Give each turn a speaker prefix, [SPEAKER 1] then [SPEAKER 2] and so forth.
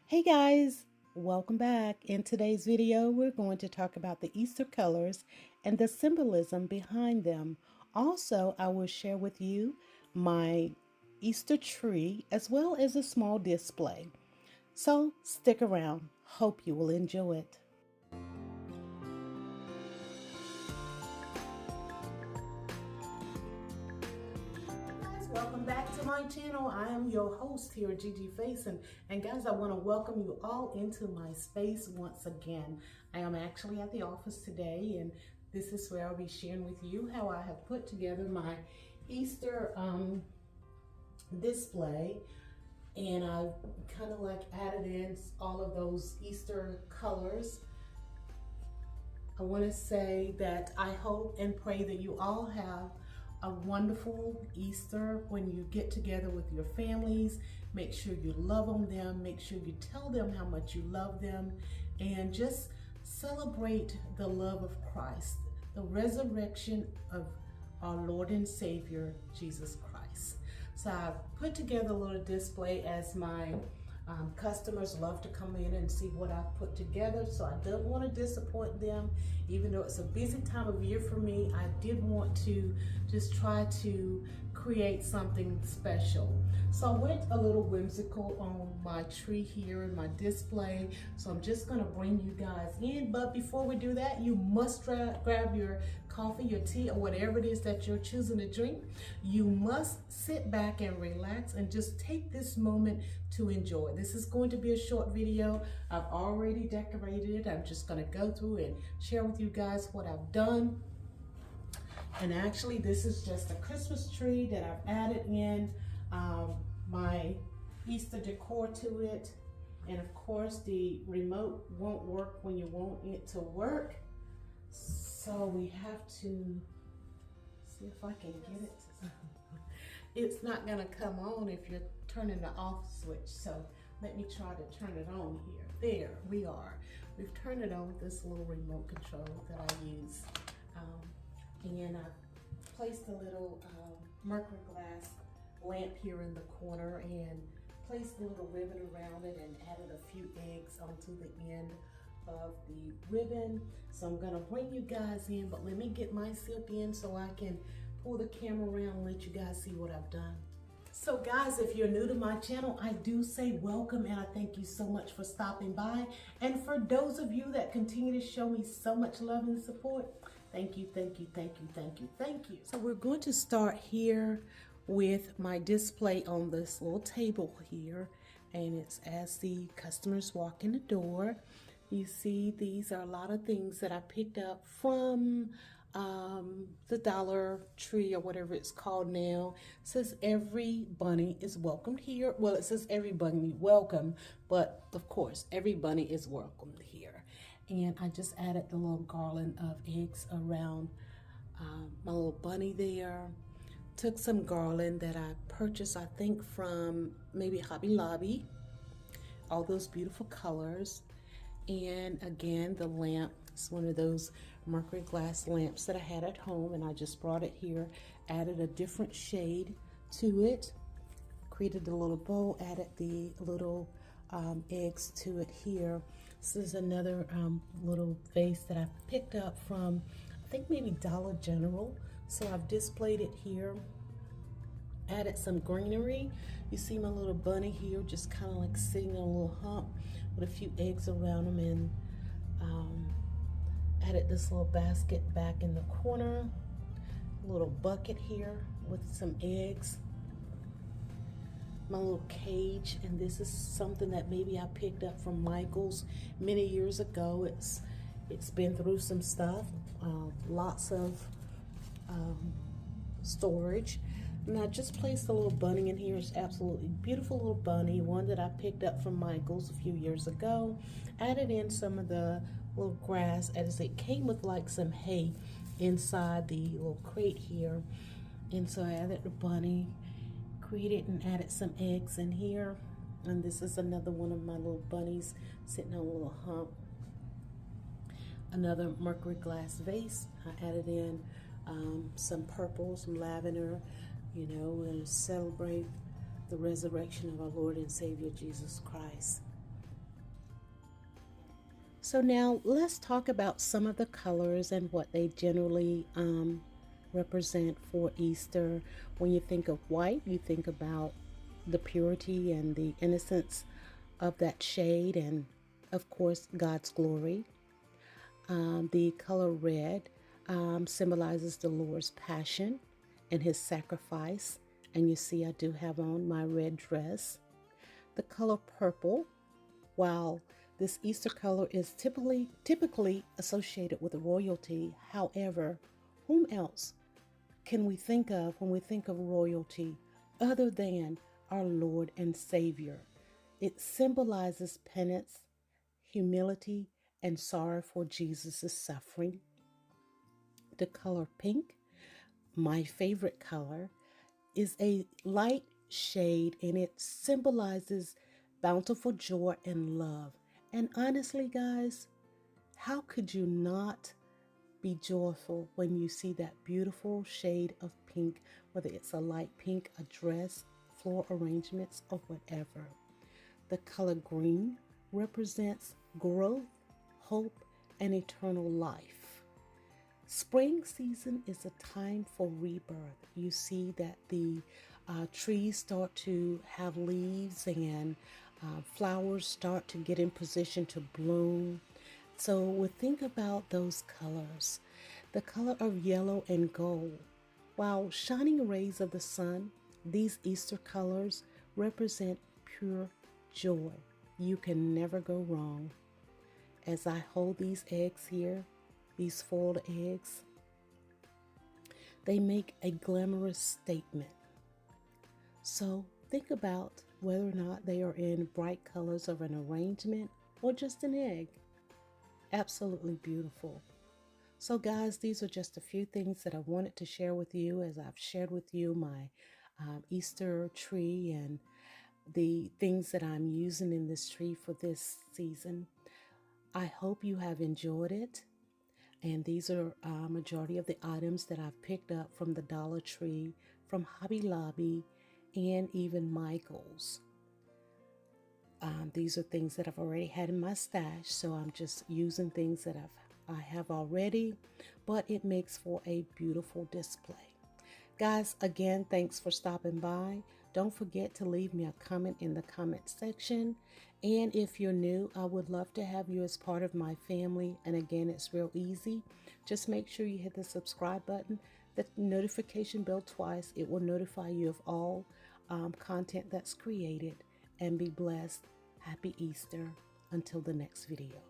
[SPEAKER 1] Hey guys, welcome back. In today's video, we're going to talk about the Easter colors and the symbolism behind them. Also, I will share with you my Easter tree as well as a small display. So stick around. Hope you will enjoy it. Guys, welcome back to my channel. I am your host here, Gigi Face, and guys, I want to welcome you all into my space once again. I am actually at the office today, and this is where I'll be sharing with you how I have put together my Easter display, and I've kind of like added in all of those Easter colors. I want to say that I hope and pray that you all have a wonderful Easter when you get together with your families. Make sure you love on them. Make sure you tell them how much you love them, and just celebrate the love of Christ, the resurrection of our Lord and Savior, Jesus Christ. So I've put together a little display as my customers love to come in and see what I've put together, so I don't want to disappoint them. Even though it's a busy time of year for me, I did want to just try to create something special. So I went a little whimsical on my tree here in my display. So I'm just going to bring you guys in. But before we do that, you must grab your coffee, your tea, or whatever it is that you're choosing to drink. You must sit back and relax and just take this moment to enjoy. This is going to be a short video. I've already decorated it. I'm just going to go through and share with you guys what I've done. And actually, this is just a Christmas tree that I've added in my Easter decor to it. And of course, the remote won't work when you want it to work. So we have to see if I can get it. It's not gonna come on if you're turning the off switch. So let me try to turn it on here. There we are. We've turned it on with this little remote control that I use. And I placed a little mercury glass lamp here in the corner and placed a little ribbon around it and added a few eggs onto the end of the ribbon. So I'm gonna bring you guys in, but let me get myself in so I can pull the camera around and let you guys see what I've done. So guys, if you're new to my channel, I do say welcome, and I thank you so much for stopping by. And for those of you that continue to show me so much love and support, thank you, thank you, thank you, thank you, thank you. So we're going to start here with my display on this little table here, and it's as the customers walk in the door. You see, these are a lot of things that I picked up from the Dollar Tree or whatever it's called now. It says every bunny is welcomed here. Well, it says every bunny welcome, but of course every bunny is welcomed here. And I just added the little garland of eggs around my little bunny there. Took some garland that I purchased, I think from maybe Hobby Lobby. All those beautiful colors. And again, the lamp is one of those mercury glass lamps that I had at home, and I just brought it here, added a different shade to it, created a little bow, added the little eggs to it here. This is another little vase that I picked up from, I think maybe Dollar General. So I've displayed it here, added some greenery. You see my little bunny here just kind of like sitting on a little hump with a few eggs around him, and added this little basket back in the corner, a little bucket here with some eggs, my little cage, and this is something that maybe I picked up from Michael's many years ago. It's been through some stuff, lots of storage. And I just placed a little bunny in here. It's absolutely beautiful little bunny, one that I picked up from Michael's a few years ago. Added in some of the little grass, as it came with like some hay inside the little crate here. And so I added the bunny, created and added some eggs in here. And this is another one of my little bunnies sitting on a little hump. Another mercury glass vase. I added in some purple, some lavender. You know, we're going to celebrate the resurrection of our Lord and Savior Jesus Christ. So now let's talk about some of the colors and what they generally represent for Easter. When you think of white, you think about the purity and the innocence of that shade, and of course, God's glory. The color red symbolizes the Lord's passion and his sacrifice. And you see, I do have on my red dress. The color purple, while this Easter color is typically associated with royalty, however, whom else can we think of when we think of royalty other than our Lord and Savior? It symbolizes penance, humility, and sorrow for Jesus' suffering. The color pink, my favorite color, is a light shade and it symbolizes bountiful joy and love. And honestly, guys, how could you not be joyful when you see that beautiful shade of pink, whether it's a light pink, a dress, floral arrangements, or whatever? The color green represents growth, hope, and eternal life. Spring season is a time for rebirth. You see that the trees start to have leaves and flowers start to get in position to bloom. So we think about those colors. The color of yellow and gold. While shining rays of the sun, these Easter colors represent pure joy. You can never go wrong. As I hold these eggs here, these foiled eggs, they make a glamorous statement. So think about whether or not they are in bright colors of an arrangement or just an egg. Absolutely beautiful. So guys, these are just a few things that I wanted to share with you as I've shared with you my Easter tree and the things that I'm using in this tree for this season. I hope you have enjoyed it. And these are a majority of the items that I've picked up from the Dollar Tree, from Hobby Lobby, and even Michael's. These are things that I've already had in my stash, so I'm just using things that I have already, but it makes for a beautiful display. Guys, again, thanks for stopping by. Don't forget to leave me a comment in the comment section. And if you're new, I would love to have you as part of my family. And again, it's real easy. Just make sure you hit the subscribe button, the notification bell twice. It will notify you of all content that's created. And be blessed. Happy Easter. Until the next video.